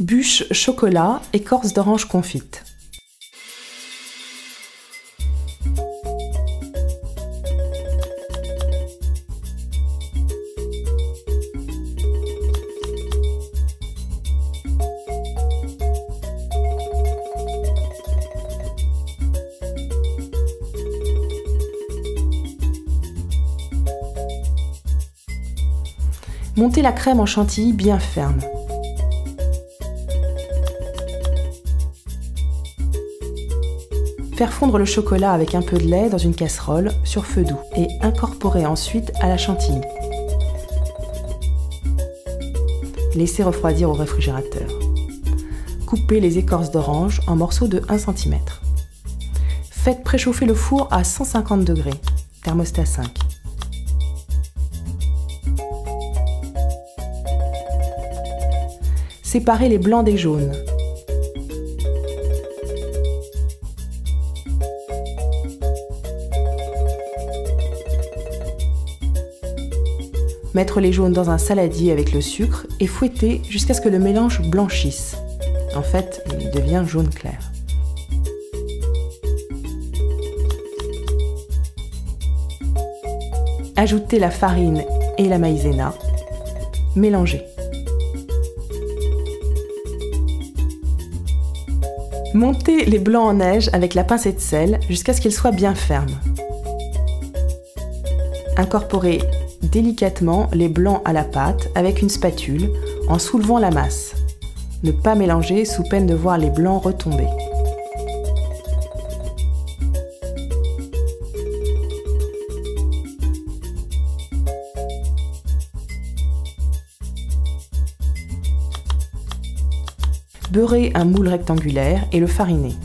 Bûche chocolat, écorce d'orange confite. Montez la crème en chantilly bien ferme. Faire fondre le chocolat avec un peu de lait dans une casserole sur feu doux et incorporer ensuite à la chantilly. Laissez refroidir au réfrigérateur. Coupez les écorces d'orange en morceaux de 1 cm. Faites préchauffer le four à 150 degrés, thermostat 5. Séparez les blancs des jaunes. Mettre les jaunes dans un saladier avec le sucre et fouetter jusqu'à ce que le mélange blanchisse. En fait, il devient jaune clair. Ajoutez la farine et la maïzena. Mélangez. Montez les blancs en neige avec la pincée de sel jusqu'à ce qu'ils soient bien fermes. Incorporez délicatement les blancs à la pâte avec une spatule en soulevant la masse. Ne pas mélanger sous peine de voir les blancs retomber. Beurrez un moule rectangulaire et le farinez.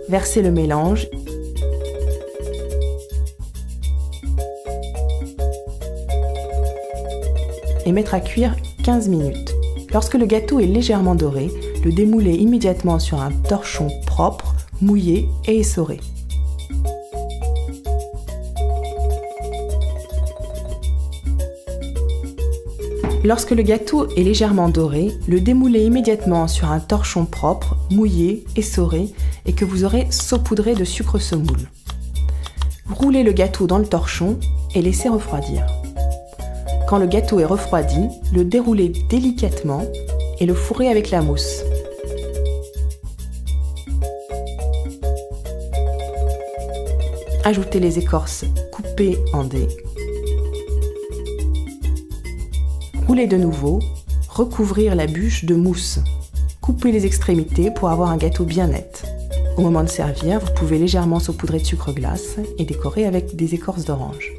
Versez le mélange et mettre à cuire 15 minutes. Lorsque le gâteau est légèrement doré, le démoulez immédiatement sur un torchon propre, mouillé et essoré. Lorsque le gâteau est légèrement doré, le démoulez immédiatement sur un torchon propre, mouillé, essoré et que vous aurez saupoudré de sucre semoule. Roulez le gâteau dans le torchon et laissez refroidir. Quand le gâteau est refroidi, le déroulez délicatement et le fourrez avec la mousse. Ajoutez les écorces coupées en dés. Roulez de nouveau, recouvrir la bûche de mousse. Coupez les extrémités pour avoir un gâteau bien net. Au moment de servir, vous pouvez légèrement saupoudrer de sucre glace et décorer avec des écorces d'orange.